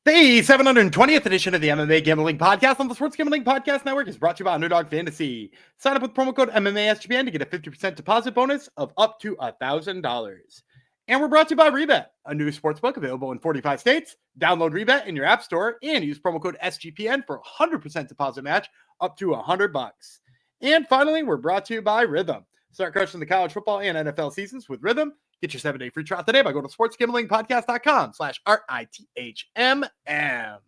The 720th edition of the MMA Gambling Podcast on the Sports Gambling Podcast Network is brought to you by Underdog Fantasy. Sign up with promo code MMASGPN to get a 50% deposit bonus of up to $1,000. And we're brought to you by Rebet, a new sportsbook available in 45 states. Download Rebet in your app store and use promo code SGPN for a 100% deposit match up to $100. And finally, we're brought to you by Rhythm. Start crushing the college football and NFL seasons with Rhythm. Get your 7-day free trial today by going to sportsgamblingpodcast.com/RITHMM.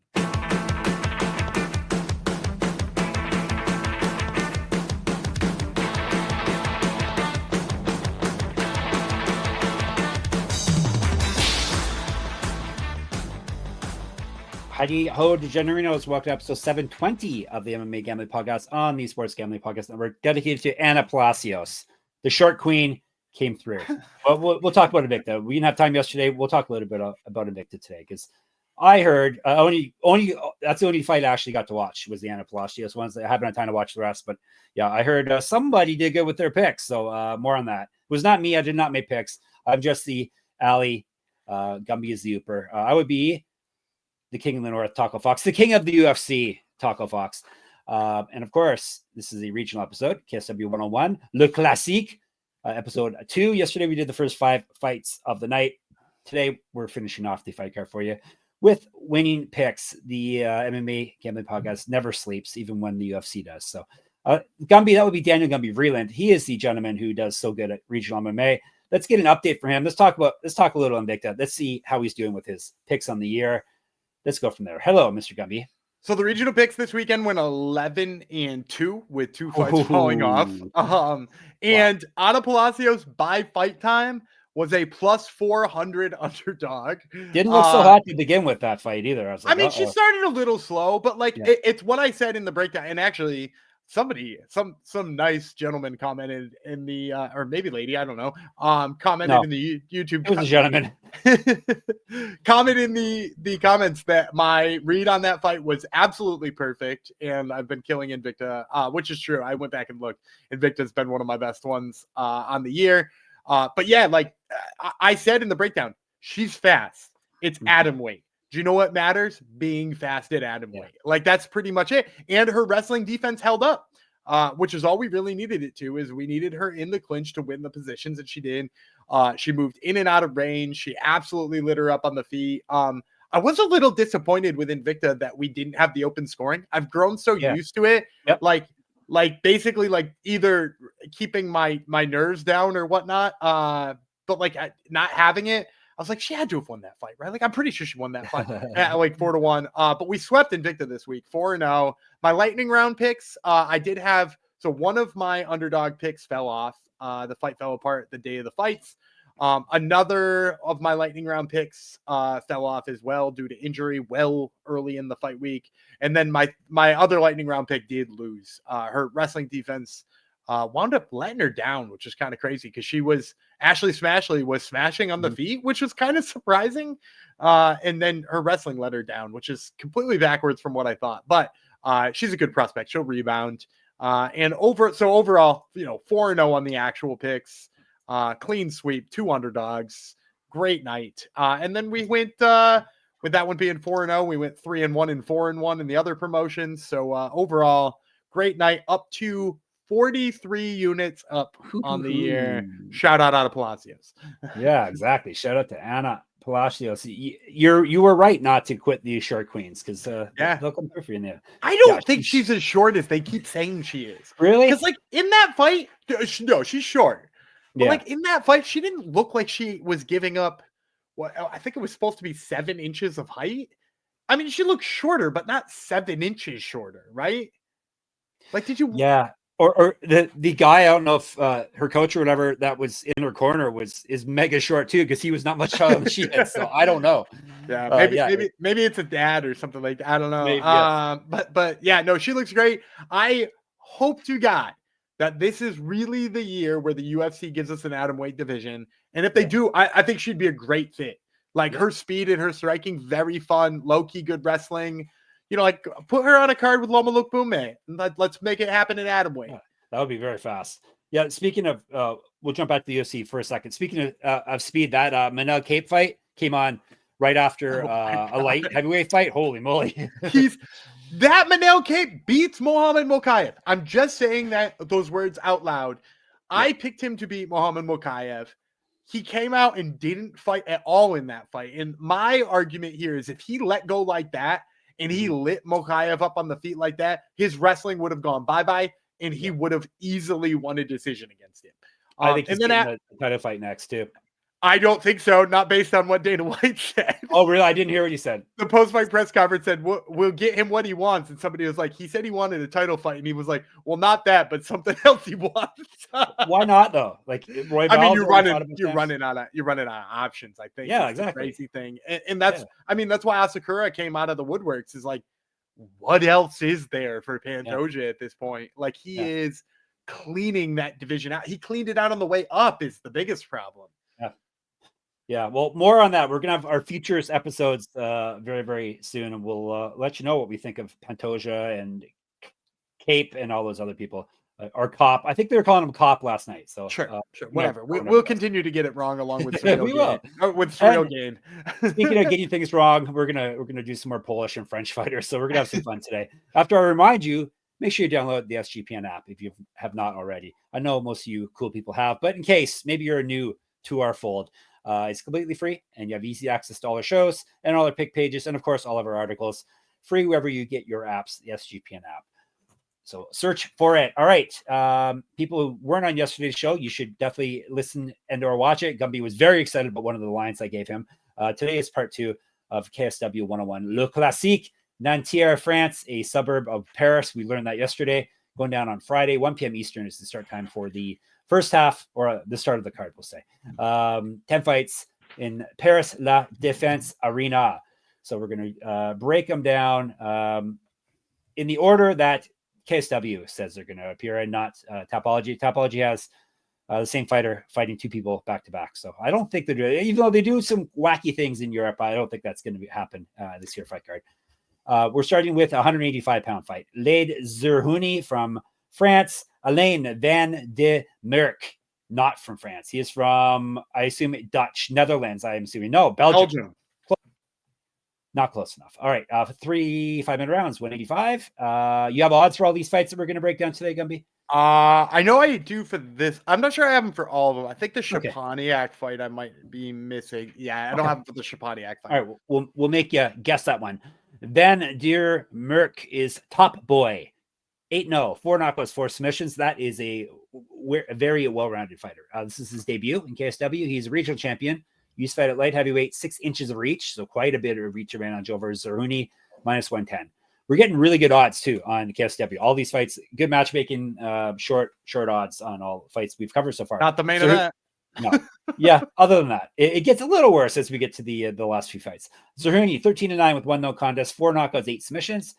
Hadji, ho, degenerinos. Welcome to episode 720 of the MMA Gambling Podcast on the Sports Gambling Podcast Network, dedicated to Anna Palacios. The short queen came through. We'll talk about Invicta. We didn't have time yesterday. We'll talk a little bit about Invicta today, because I heard only that's the only fight I actually got to watch was the Anna Palacios ones. I haven't had time to watch the rest, but yeah, I heard somebody did good with their picks. So more on that. It was not me. I did not make picks. I'm just the Ali. Gumby is the Ooper. I would be the king of the North, Taco Fox, the king of the UFC, Taco Fox. And of course, this is a regional episode, KSW 101, Le Classique, episode 2. Yesterday, we did the first 5 fights of the night. Today, we're finishing off the fight card for you with winning picks. The MMA Gambling Podcast never sleeps, even when the UFC does. So, Gumby, that would be Daniel Gumby Vreeland. He is the gentleman who does so good at regional MMA. Let's get an update from him. Let's talk a little on Invicta. Let's see how he's doing with his picks on the year. Let's go from there. Hello, Mr. Gumby. So the regional picks this weekend went 11-2 with 2 fights falling off. And Anna Palacios by fight time was a plus 400 underdog. Didn't look so hot to begin with that fight either. I was like, she started a little slow, but it's what I said in the breakdown. And actually, some nice gentleman commented in the or maybe lady, I don't know, commented in the YouTube. It was a gentleman. Comment in the comments that my read on that fight was absolutely perfect, and I've been killing Invicta, which is true. I went back and looked. Invicta's been one of my best ones on the year. But yeah, I said in the breakdown, she's fast. It's atom weight. Do you know what matters? Being fast at atom weight. That's pretty much it. And her wrestling defense held up, which is all we really needed it to, is we needed her in the clinch to win the positions, and she did. She moved in and out of range. She absolutely lit her up on the feet. I was a little disappointed with Invicta that we didn't have the open scoring. I've grown so used to it. Yep. Basically either keeping my nerves down or whatnot. But not having it, I was like, she had to have won that fight, right? I'm pretty sure she won that fight at 4-1. But we swept Invicta this week, 4-0. My lightning round picks, I did have, so one of my underdog picks fell off. The fight fell apart the day of the fights. Another of my lightning round picks fell off as well due to injury early in the fight week. And then my other lightning round pick did lose. Her wrestling defense wound up letting her down, which is kind of crazy, because Ashley Smashley was smashing on the feet, which was kind of surprising. And then her wrestling let her down, which is completely backwards from what I thought. But she's a good prospect. She'll rebound. Overall, 4-0 on the actual picks, clean sweep, 2 underdogs, great night. And then we went, with that one being 4-0, we went 3-1 and 4-1 in the other promotions. So overall, great night, up to 43 units up on the year. Shout out Anna Palacios. Yeah, exactly. Shout out to Anna Palacios. You were right not to quit the short queens, because they'll come through for you in there. I don't think she's as short as they keep saying she is. Really? Because in that fight, no, she's short. But in that fight, she didn't look like she was giving up what I think it was supposed to be 7 inches of height. I mean, she looked shorter, but not 7 inches shorter, right? Did you? Yeah. Or the guy, I don't know if her coach or whatever that was in her corner is mega short too, because he was not much taller than she is. So I don't know. Yeah, maybe it's a dad or something like that. I don't know. Maybe, But yeah, no, she looks great. I hope to God that this is really the year where the UFC gives us an atomweight division, and if they do, I think she'd be a great fit. Her speed and her striking, very fun, low key, good wrestling. Put her on a card with Loma Lookboom, and let's make it happen in atomweight. Yeah, that would be very fast. Yeah, speaking of, we'll jump back to the UFC for a second. Speaking of speed, that Manel Cape fight came on right after a light heavyweight fight. Holy moly. That Manel Cape beats Mohamed Mokaev. I'm just saying those words out loud. Yeah. I picked him to beat Mohamed Mokaev. He came out and didn't fight at all in that fight. And my argument here is if he let go like that and he lit Mokaev up on the feet like that, his wrestling would have gone bye-bye and he would have easily won a decision against him. I think he's getting the title fight next too. I don't think so. Not based on what Dana White said. Oh, really? I didn't hear what you said. The post-fight press conference said, we'll get him what he wants. And somebody was like, he said he wanted a title fight. And he was like, well, not that, but something else he wants. Why not though? Like Roy I mean, you're running out of options, I think. Yeah, it's exactly. The crazy thing. And that's, I mean, that's why Asakura came out of the woodworks is like, what else is there for Pantoja at this point? Like he is cleaning that division out. He cleaned it out on the way up is the biggest problem. Yeah, well, more on that. We're going to have our futures episodes very, very soon, and we'll let you know what we think of Pantoja and Cape and all those other people. Or Cop. I think they were calling him Cop last night. So sure, whatever. We'll continue to get it wrong along with Surreal Gain. With Surreal Gain. Speaking of getting things wrong, we're gonna do some more Polish and French fighters. So we're gonna have some fun today. After I remind you, make sure you download the SGPN app if you have not already. I know most of you cool people have, but in case maybe you're new to our fold. It's completely free, and you have easy access to all our shows and all our pick pages, and of course, all of our articles, free wherever you get your apps, the SGPN app. So search for it. All right. People who weren't on yesterday's show, you should definitely listen and or watch it. Gumby was very excited about one of the lines I gave him. Today is part 2 of KSW 101. Le Classique, Nanterre, France, a suburb of Paris. We learned that yesterday. Going down on Friday, 1 p.m. Eastern is the start time for the first half, or the start of the card, we'll say. 10 fights in Paris La Défense Arena. So we're going to break them down in the order that KSW says they're going to appear in, not Topology. Topology has the same fighter fighting 2 people back-to-back. So I don't think they're doing it. Even though they do some wacky things in Europe, I don't think that's going to happen this year fight card. We're starting with a 185-pound fight. Laïd Zerhouni from France. Alain van de Merckt, not from France. He is from, I assume, Dutch, Netherlands, I'm assuming. No, Belgium. Not close enough. All right. 3 5-minute rounds, 185. You have odds for all these fights that we're going to break down today, Gumby? I know I do for this. I'm not sure I have them for all of them. I think the Szczepaniak fight I might be missing. Yeah, I don't have them for the Szczepaniak fight. All right. We'll make you guess that one. Van der Merckt is top boy. 8-0, 4 knockouts, 4 submissions. That is a very well-rounded fighter. This is his debut in KSW. He's a regional champion. Used to fight at light heavyweight, 6 inches of reach, so quite a bit of reach advantage over Zerhouni, -110. We're getting really good odds, too, on KSW. All these fights, good matchmaking, short odds on all fights we've covered so far. Not the main event. No. Yeah, other than that, it gets a little worse as we get to the last few fights. Zerhouni, 13-9 with 1 no contest, 4 knockouts, 8 submissions.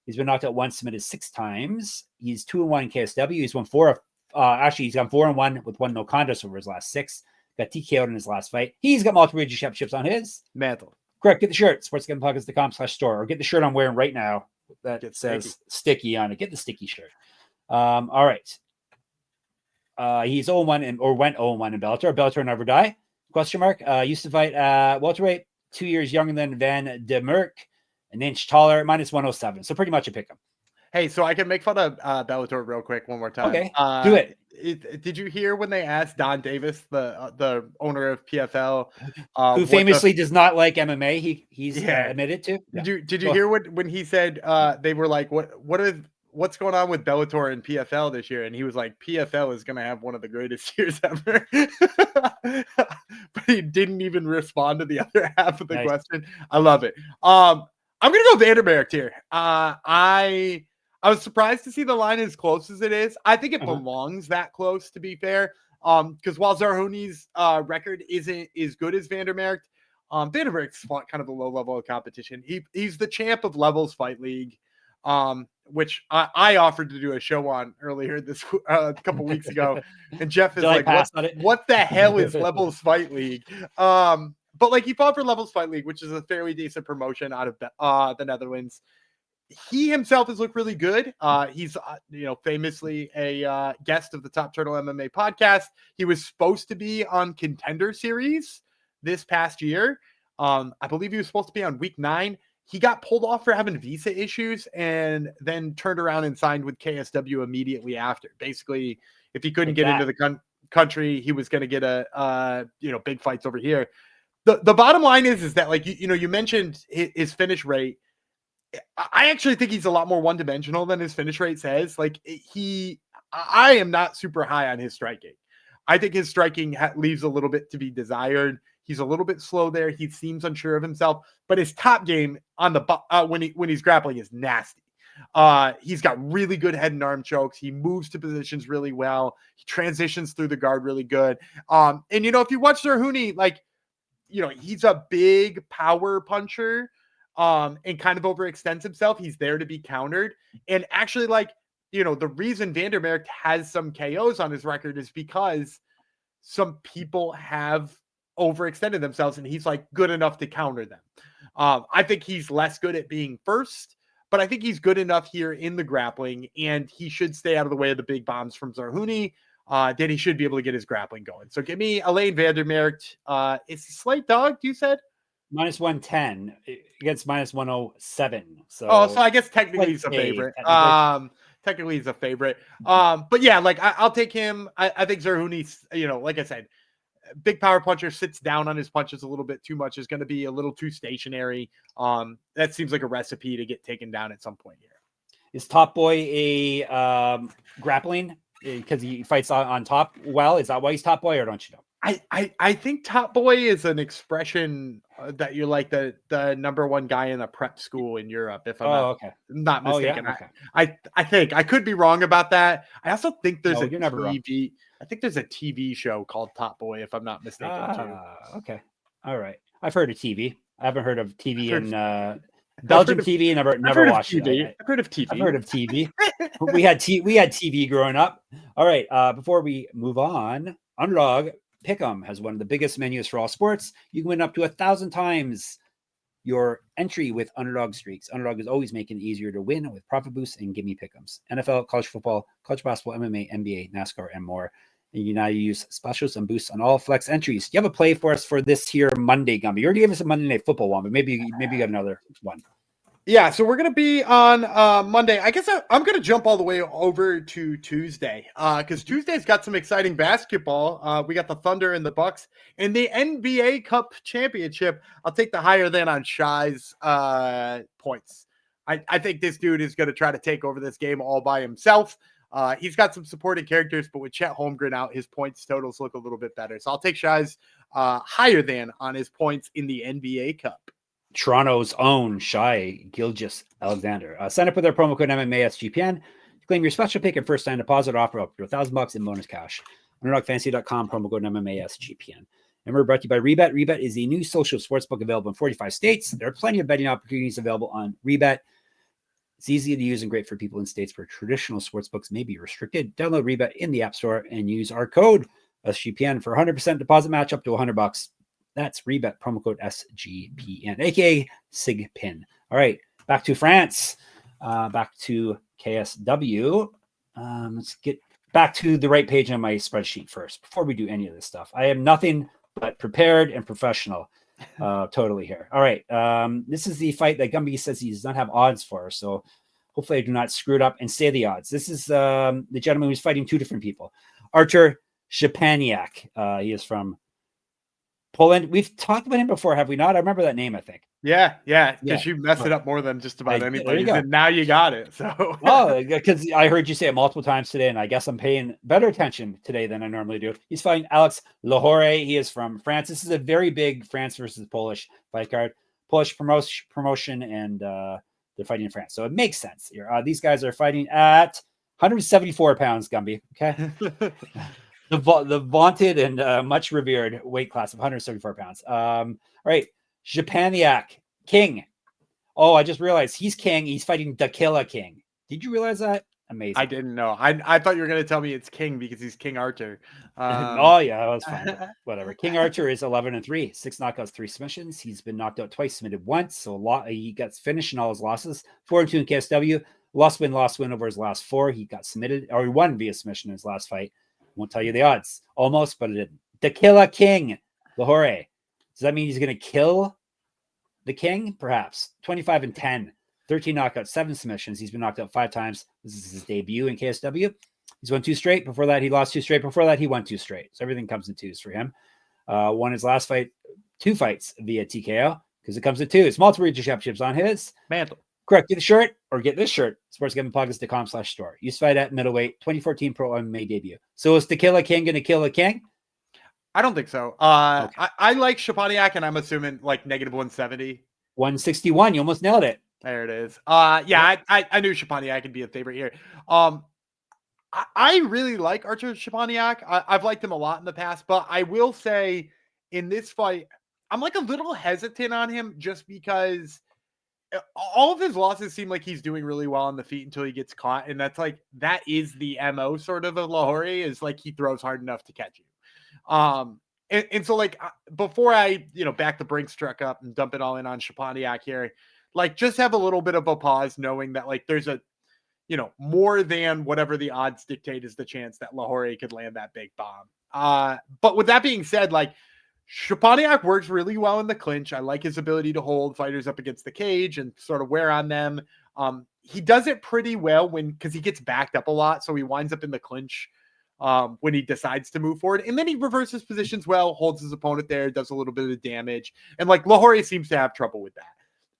He's been knocked out once, submitted 6 times. He's 2-1 in KSW. He's won 4. Actually, he's gone 4-1 with 1 no contest over his last 6. Got TKO'd in his last fight. He's got multiple regional championships on his mantle. Correct. Get the shirt. sportsgamblingpockets.com/store, or get the shirt I'm wearing right now that says sticky on it. Get the sticky shirt. All right. He's 0-1 or went 0-1 in Bellator. Bellator never die? Question mark. Used to fight welterweight, 2 years younger than Van de Merckt. An inch taller, -107. So pretty much a pick 'em. Hey, so I can make fun of Bellator real quick one more time. Okay, do it. Did you hear when they asked Don Davis, the owner of PFL, who famously does not like MMA? He's admitted to. Did you hear when he said they were like, what's going on with Bellator and PFL this year? And he was like, PFL is going to have one of the greatest years ever. But he didn't even respond to the other half of the question. I love it. I'm going to go Van der Merckt here. I was surprised to see the line as close as it is. I think it belongs that close, to be fair. Because while Zerhouni's record isn't as good as Van der Merckt, Van der Merckt's fought kind of a low level of competition. He's the champ of Levels Fight League, which I offered to do a show on earlier this a couple weeks ago. And Jeff is like, what the hell is Levels Fight League? But like he fought for Levels Fight League, which is a fairly decent promotion out of the Netherlands. He himself has looked really good. He's famously a guest of the Top Turtle MMA podcast. He was supposed to be on Contender Series this past year. I believe he was supposed to be on week 9. He got pulled off for having visa issues and then turned around and signed with KSW immediately after. Basically, if he couldn't get into the country, he was going to get big fights over here. The bottom line is that, like, you mentioned his finish rate. I actually think he's a lot more one-dimensional than his finish rate says. Like, I am not super high on his striking. I think his striking leaves a little bit to be desired. He's a little bit slow there. He seems unsure of himself, but his top game on the when he's grappling is nasty. He's got really good head and arm chokes. He moves to positions really well. He transitions through the guard really good. And if you watch Zerhouni, like, he's a big power puncher, and kind of overextends himself. He's there to be countered. And actually, like, the reason Merckt has some KOs on his record is because some people have overextended themselves and he's like good enough to counter them. I think he's less good at being first, but I think he's good enough here in the grappling, and he should stay out of the way of the big bombs from Zerhouni. Then he should be able to get his grappling going. So give me Alain Merckt. It's a slight dog, you said? Minus 110 against minus 107. So I guess technically he's a favorite. Technically he's a favorite. But yeah, like I'll take him. I think Zerhouni's, like I said, big power puncher, sits down on his punches a little bit too much, is going to be a little too stationary. That seems like a recipe to get taken down at some point here. Is Top Boy a grappling because he fights on top? Well, is that why he's Top Boy, or don't you know? I think Top Boy is an expression that you're like the number one guy in a prep school in Europe, if I'm not mistaken. Yeah? Okay. I think I could be wrong about that. I also think there's you're never wrong. I think there's a TV show called Top Boy, if I'm not mistaken. Too. Okay. All right. I've heard of TV. I haven't heard of TV in Belgian TV. Never watched TV. it. I've heard of TV. I've heard of TV. we had TV growing up. All right. Before we move on, Underdog Pick'em has one of the biggest menus for all sports. You can win up to 1,000 times your entry with Underdog streaks. Underdog is always making it easier to win with profit boosts and gimme pick'ems. NFL, college football, college basketball, MMA, NBA, NASCAR, and more. And you now use specials and boosts on all flex entries. Do you have a play for us for this here Monday, Gumby? You already gave us a Monday Night Football one, but maybe you got another one. Yeah, so we're going to be on Monday. I guess I'm going to jump all the way over to Tuesday because Tuesday's got some exciting basketball. We got the Thunder and the Bucks and the NBA Cup Championship. I'll take the higher than on Shai's points. I think this dude is going to try to take over this game all by himself. He's got some supporting characters, but with Chet Holmgren out, his points totals look a little bit better. So I'll take Shai's higher than on his points in the NBA Cup. Toronto's own Shai Gilgeous-Alexander. Sign up with our promo code MMA SGPN to claim your special pick and first time deposit offer up to $1,000 in bonus cash. UnderdogFantasy.com, promo code MMA SGPN. And we're brought to you by Rebet. Rebet is a new social sportsbook available in 45 states. There are plenty of betting opportunities available on Rebet. It's easy to use and great for people in states where traditional sportsbooks may be restricted. Download Rebet in the App Store and use our code SGPN for 100% deposit match up to $100. That's Rebet, promo code SGPN, aka SIGPIN. All right, back to France, back to KSW. Let's get back to the right page on my spreadsheet first before we do any of this stuff. I am nothing but prepared and professional totally here. All right, this is the fight that Gumby says he does not have odds for, so hopefully I do not screw it up and say the odds. This is the gentleman who's fighting two different people. Artur Szczepaniak. He is from Poland. We've talked about him before, have we not? I remember that name, I think. Yeah, because you mess it up more than just about anybody. And now you got it. So because I heard you say it multiple times today, and I guess I'm paying better attention today than I normally do. He's fighting Alex Lohoré. He is from France. This is a very big France versus Polish fight card. Polish promotion, and they're fighting in France. So it makes sense here. These guys are fighting at 174 pounds, Gumby. Okay. The vaunted and much revered weight class of 174 pounds. All right. Szczepaniak, King. Oh, I just realized he's King. He's fighting the Killer King. Did you realize that? Amazing. I didn't know. I thought you were going to tell me it's King because he's King Artur. Oh, yeah, that was fine. Whatever. King Artur is 11-3, 6 knockouts, 3 submissions. He's been knocked out twice, submitted once. So he got finished in all his losses. 4-2 in KSW. Lost win over his last 4. He got submitted, or he won via submission in his last fight. Won't tell you the odds. Almost, but it didn't. The Killer King, Lohoré. Does that mean he's going to kill The king, perhaps. 25-10, 13 knockouts, 7 submissions. He's been knocked out 5 times. This is his debut in KSW. He's won 2 straight. Before that, he lost 2 straight. Before that, he won 2 straight. So everything comes in twos for him. Won his last fight, 2 fights via TKO, because it comes in twos. Multiple regional championships on his mantle. Correct. Get the shirt or get this shirt. sportsgamblingpodcast.com/store. Used to fight at middleweight, 2014 pro MMA debut. So is To Kill a King going to kill a king? I don't think so. Okay. I like Szczepaniak, and I'm assuming like -170. 161. You almost nailed it. There it is. Yeah. I knew Szczepaniak could be a favorite here. I really like Artur Szczepaniak. I've liked him a lot in the past, but I will say in this fight, I'm like a little hesitant on him just because all of his losses seem like he's doing really well on the feet until he gets caught. And that's like, that is the MO sort of Lohoré, is like he throws hard enough to catch you. And so like before I, back the Brinks truck up and dump it all in on Szczepaniak here, like just have a little bit of a pause knowing that like there's a, more than whatever the odds dictate is the chance that Lohoré could land that big bomb. But with that being said, like Szczepaniak works really well in the clinch. I like his ability to hold fighters up against the cage and sort of wear on them. He does it pretty well because he gets backed up a lot. So he winds up in the clinch when he decides to move forward. And then he reverses positions well, holds his opponent there, does a little bit of damage. And like Lohoré seems to have trouble with that.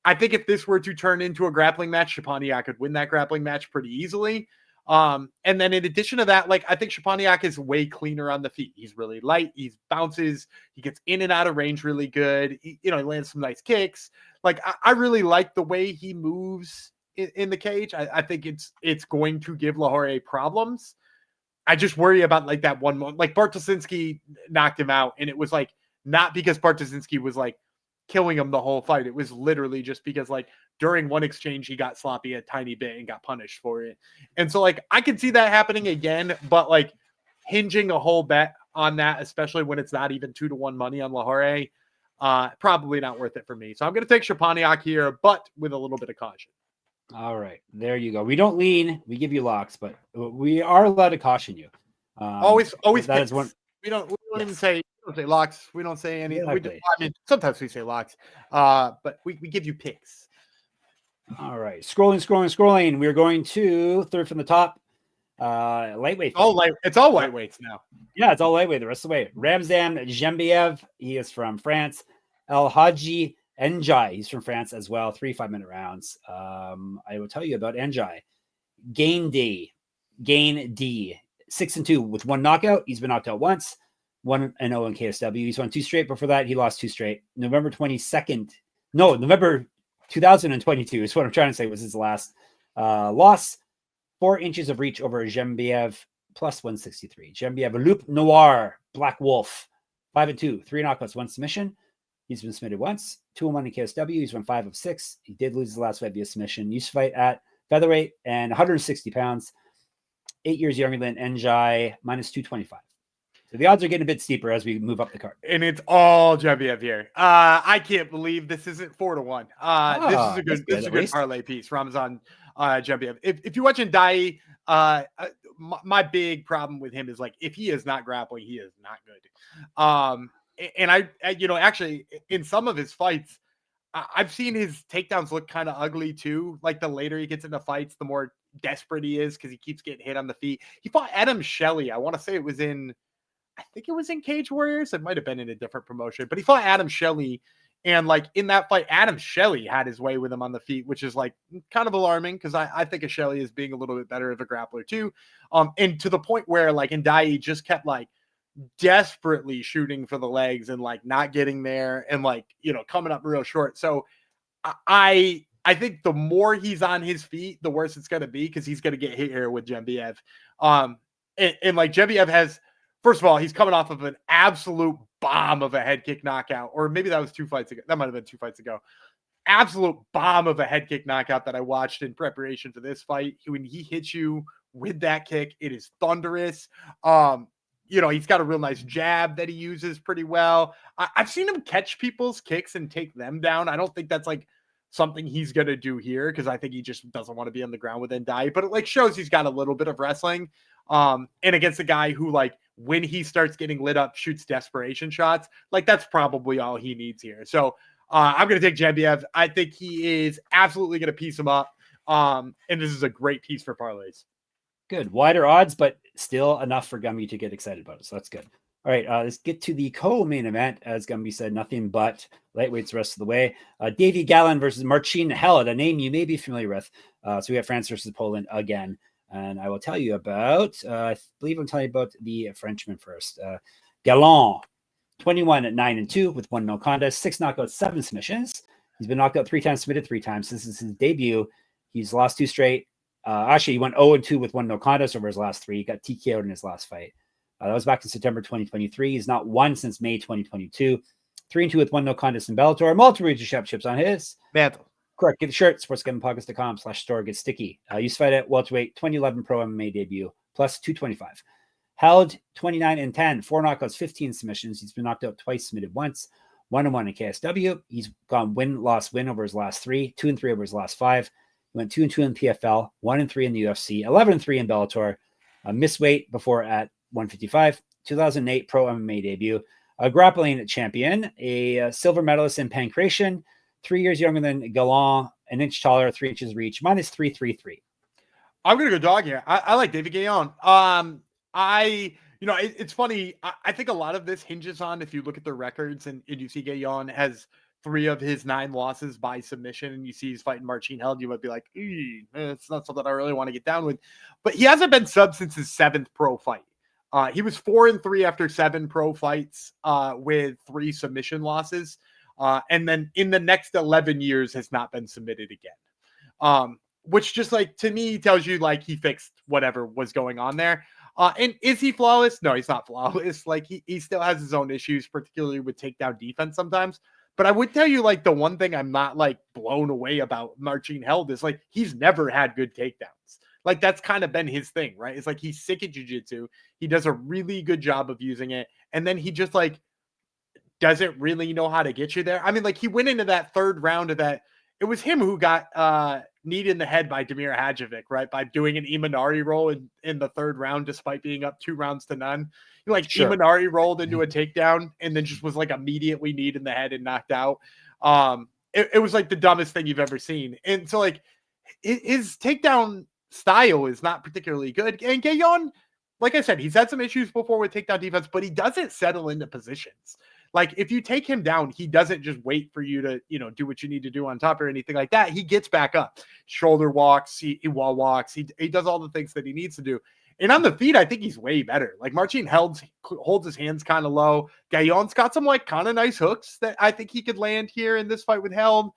I think if this were to turn into a grappling match, Szczepaniak could win that grappling match pretty easily. And then in addition to that, like I think Szczepaniak is way cleaner on the feet. He's really light. He bounces. He gets in and out of range really good. He lands some nice kicks. Like I really like the way he moves in the cage. I think it's going to give Lohoré problems. I just worry about like that one moment. Like Bartoszynski knocked him out, and it was like not because Bartoszynski was like killing him the whole fight. It was literally just because like during one exchange he got sloppy a tiny bit and got punished for it. And so like I can see that happening again, but like hinging a whole bet on that, especially when it's not even 2-1 money on Lohoré, probably not worth it for me. So I'm going to take Szczepaniak here, but with a little bit of caution. All right, there you go. We don't lean, we give you locks, but we are allowed to caution you. Always that is one. We don't even say locks. We don't say any. Exactly. Sometimes we say locks, but we give you picks. All right, scrolling. We're going to third from the top. Lightweight. It's all lightweights now. Yeah, it's all lightweight the rest of the way. Ramzan Jembiev, he is from France. Hadji Ndiaye, he's from France as well. 3 5-minute rounds. I will tell you about Ndiaye. Gain D, 6-2 with 1 knockout. He's been knocked out once. 1-0 in KSW. He's won 2 straight. Before that, he lost 2 straight. November 2022 is what I'm trying to say was his last loss. 4 inches of reach over Jembiev, plus 163. Jembiev, Loup Noir, Black Wolf, 5-2, 3 knockouts, 1 submission. He's been submitted once. 2-1 in KSW. He's won 5 of 6. He did lose his last fight via submission. Used to fight at featherweight and 160 pounds. 8 years younger than Ndiaye, minus 225. So the odds are getting a bit steeper as we move up the card. And it's all Jembiev here. I can't believe this isn't 4-1. This is a good parlay piece. Ramzan Jembiev. If you watch Ndiaye, my big problem with him is like if he is not grappling, he is not good. And I actually in some of his fights, I've seen his takedowns look kind of ugly too. Like the later he gets into fights, the more desperate he is because he keeps getting hit on the feet. He fought Adam Shelley. I want to say I think it was in Cage Warriors. It might have been in a different promotion, but he fought Adam Shelley. And like in that fight, Adam Shelley had his way with him on the feet, which is like kind of alarming because I think of Shelley as being a little bit better of a grappler too. And to the point where like Ndiaye just kept like desperately shooting for the legs and like not getting there and like, coming up real short. So I think the more he's on his feet, the worse it's going to be because he's going to get hit here with Jembiev. And like Jembiev has, first of all, he's coming off of an absolute bomb of a head kick knockout, or maybe that was 2 fights ago. That might have been 2 fights ago. Absolute bomb of a head kick knockout that I watched in preparation for this fight. When he hits you with that kick, it is thunderous. He's got a real nice jab that he uses pretty well. I've seen him catch people's kicks and take them down. I don't think that's like something he's going to do here because I think he just doesn't want to be on the ground with Ndiaye, but it like shows he's got a little bit of wrestling. And against a guy who like when he starts getting lit up, shoots desperation shots, like that's probably all he needs here. So I'm going to take Jembiev. I think he is absolutely going to piece him up. And this is a great piece for parlays. Good. Wider odds, but still enough for Gumby to get excited about it. So that's good. All right, let's get to the co-main event. As Gumby said, nothing but lightweights the rest of the way. Davy Gallen versus Marcin Held, a name you may be familiar with. So we have France versus Poland again. And I will tell you about, I believe I'm telling you about the Frenchman first. Gallen, 21 at 9-2 with 1 no contest, 6 knockouts, 7 submissions. He's been knocked out 3 times, submitted 3 times. This is his debut. He's lost 2 straight. Actually, he went 0-2 with 1 no contest over his last 3. He got TKO'd in his last fight. That was back in September 2023. He's not won since May 2022. 3-2 with 1 no contest in Bellator. Multiple region championships on his mantle. Correct. Get the shirt. sportsgamblingpodcast.com/store. Get sticky. Used to fight at welterweight. 2011 pro MMA debut. Plus 225. Held 29-10. 4 knockouts, 15 submissions. He's been knocked out twice, submitted once. 1-1 in KSW. He's gone win over his last 3. 2-3 over his last 5. He went 2-2 in PFL. 1-3 in the UFC. 11-3 in Bellator. Missed weight before at 155, 2008 pro MMA debut, a grappling champion, a silver medalist in pancration, 3 years younger than Gallen, an inch taller, 3 inches reach, minus 333. I'm going to go dog here. I like David Gallen. It's funny. I think a lot of this hinges on if you look at the records and you see Gallen has 3 of his 9 losses by submission, and you see he's fighting Marcin Held, you might be like, it's not something I really want to get down with. But he hasn't been subbed since his 7th pro fight. He was 4-3 after 7 pro fights with 3 submission losses. And then in the next 11 years has not been submitted again. Which just like, to me, tells you like he fixed whatever was going on there. And is he flawless? No, he's not flawless. Like he still has his own issues, particularly with takedown defense sometimes. But I would tell you like the one thing I'm not like blown away about Marcin Held is like he's never had good takedowns. Like that's kind of been his thing, right? It's like he's sick at jiu-jitsu. He does a really good job of using it. And then he just like doesn't really know how to get you there. I mean, like he went into that 3rd round of that. It was him who got kneed in the head by Damir Hadjovic, right? By doing an Imanari roll in the 3rd round, despite being up 2 rounds to none. Sure. Imanari rolled into a takedown and then just was like immediately kneed in the head and knocked out. It was like the dumbest thing you've ever seen. And so like his takedown style is not particularly good. And Gallen, like I said, he's had some issues before with takedown defense, but he doesn't settle into positions. Like if you take him down, he doesn't just wait for you to, do what you need to do on top or anything like that. He gets back up, shoulder walks, he wall walks, he does all the things that he needs to do. And on the feet, I think he's way better. Like Marcin holds his hands kind of low. Gallen's got some like kind of nice hooks that I think he could land here in this fight with Held.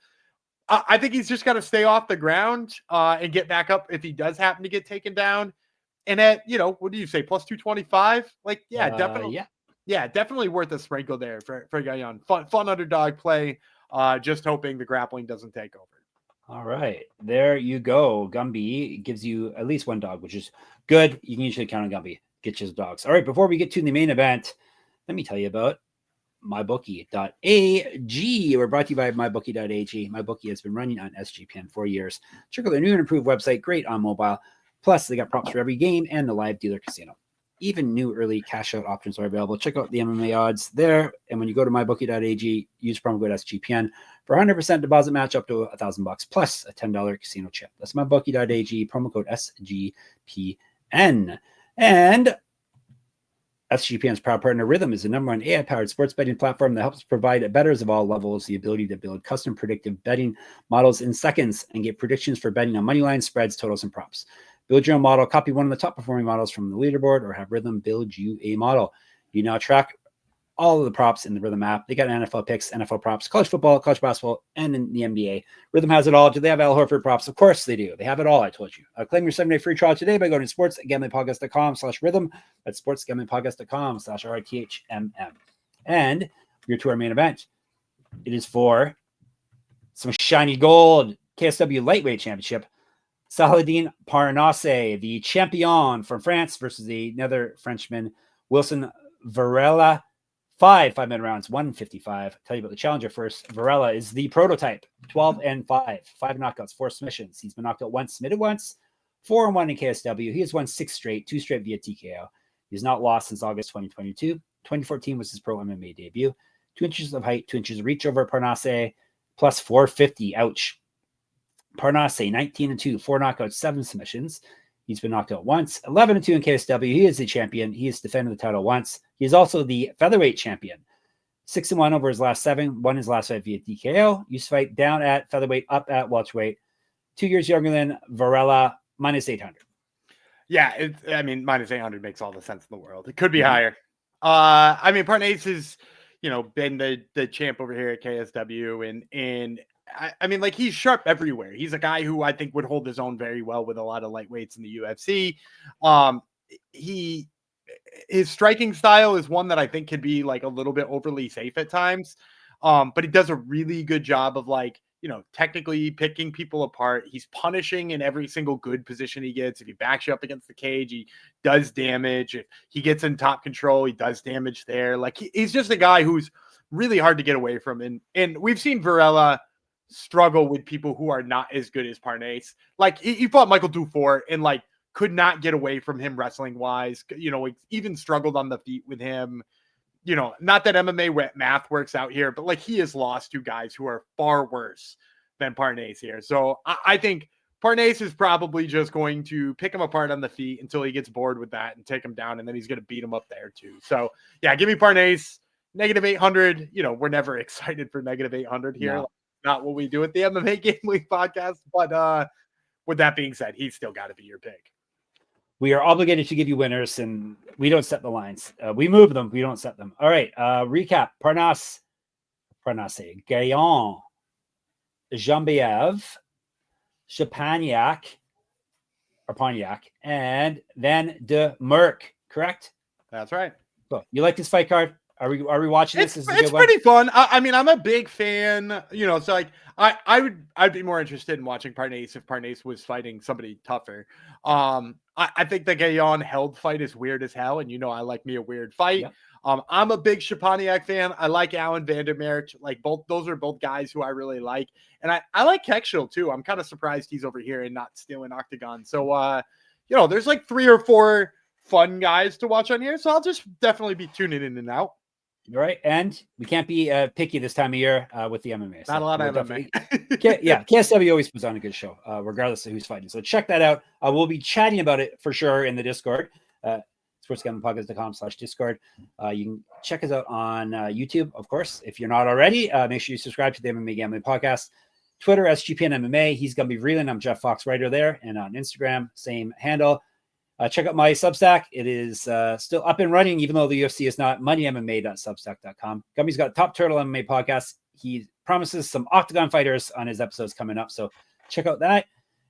I think he's just got to stay off the ground and get back up if he does happen to get taken down. And at, what do you say, plus 225? Like, yeah, definitely. Yeah, definitely worth a sprinkle there for Gallen. Fun underdog play. Just hoping the grappling doesn't take over. All right. There you go. Gumby gives you at least 1 dog, which is good. You can usually count on Gumby. Get your dogs. All right. Before we get to the main event, let me tell you about mybookie.ag. We're brought to you by mybookie.ag. MyBookie has been running on SGPN for years. Check out their new and improved website. Great on mobile. Plus, they got props for every game and the live dealer casino. Even new early cash out options are available. Check out the MMA odds there. And when you go to mybookie.ag, use promo code SGPN for 100% deposit match up to $1,000 plus a $10 casino chip. That's mybookie.ag, promo code SGPN. And SGPN's proud partner, Rhythm, is the #1 AI-powered sports betting platform that helps provide bettors of all levels the ability to build custom predictive betting models in seconds and get predictions for betting on money lines, spreads, totals, and props. Build your own model, copy one of the top performing models from the leaderboard, or have Rhythm build you a model. You now track all of the props in the Rhythm app. They got NFL picks, NFL props, college football, college basketball, and in the NBA. Rhythm has it all. Do they have Al Horford props? Of course they do. They have it all, I told you. Claim your 7-day free trial today by going to sportsgamblingpodcast.com/rhythm. That's sportsgamblingpodcast.com/RITHMM. And we're to our main event. It is for some shiny gold KSW lightweight championship. Salahdine Parnasse, the champion from France, versus another Frenchman, Wilson Varela. 5-minute rounds, 155. Tell you about the challenger first. Varela is the prototype. 12-5, 5 knockouts, 4 submissions. He's been knocked out once, submitted once. 4-1 in KSW. He has won 6 straight, 2 straight via TKO. He's not lost since August 2022. 2014 was his pro MMA debut. 2 inches of height, 2 inches of reach over Parnasse. plus 450. Ouch. Parnasse, 19-2, 4 knockouts, 7 submissions. He's been knocked out once. 11-2 in KSW. He is the champion. He has defended the title once. He is also the featherweight champion. 6-1 over his last 7. Won his last fight via DKO. Used to fight down at featherweight, up at welterweight. 2 years younger than Varela, minus 800. Yeah, minus 800 makes all the sense in the world. It could be higher. Parnasse has, been the champ over here at KSW, and he's sharp everywhere. He's a guy who I think would hold his own very well with a lot of lightweights in the UFC. His striking style is one that I think can be like a little bit overly safe at times. But he does a really good job of technically picking people apart. He's punishing in every single good position he gets. If he backs you up against the cage, he does damage. If he gets in top control, he does damage there. He's just a guy who's really hard to get away from. And we've seen Varela struggle with people who are not as good as Parnasse. He fought Michael Dufour and could not get away from him wrestling wise. Even struggled on the feet with him. Not that MMA math works out here, but he has lost to guys who are far worse than Parnasse here. So I think Parnasse is probably just going to pick him apart on the feet until he gets bored with that and take him down. And then he's going to beat him up there too. So yeah, give me Parnasse, negative 800. We're never excited for negative 800 here. No. Not what we do at the MMA Gambling Podcast. But with that being said, he's still got to be your pick. We are obligated to give you winners, and we don't set the lines. We move them. We don't set them. All right. Recap. Parnasse, Gaillon, Jembiev, Szczepaniak, and then de Merckt. Correct? That's right. Cool. You like this fight card? Are we watching this? It's pretty fun. I'm a big fan. So I'd be more interested in watching Parnasse if Parnasse was fighting somebody tougher. I think the Gaillon held fight is weird as hell, and I like me a weird fight. Yep. I'm a big Szczepaniak fan. I like Alain van der Merckt. Those are both guys who I really like, and I like Kekshil too. I'm kind of surprised he's over here and not stealing Octagon. So there's 3 or 4 fun guys to watch on here. So I'll just definitely be tuning in and out. All right, and we can't be picky this time of year with the MMA. Not a lot of MMA. KSW always puts on a good show, regardless of who's fighting. So check that out. We'll be chatting about it for sure in the Discord, sportsgamblingpodcast.com/Discord. You can check us out on YouTube, of course. If you're not already, make sure you subscribe to the MMA Gambling Podcast. Twitter, SGPN MMA. He's going to be reeling. I'm Jeff Fox, writer there. And on Instagram, same handle. Check out my Substack. It is still up and running, even though the UFC is not. moneymma.substack.com. Gumby's got Top Turtle MMA podcast. He promises some Octagon fighters on his episodes coming up. So check out that.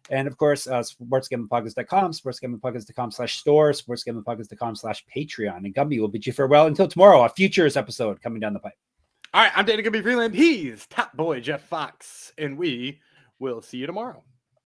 And of course, sportsgamblingpodcast.com, sportsgamblingpodcast.com/store, sportsgamblingpodcast.com/Patreon. And Gumby will bid you farewell until tomorrow, a futures episode coming down the pipe. All right, I'm Dana Gumby Freeland. He's Top Boy Jeff Fox, and we will see you tomorrow.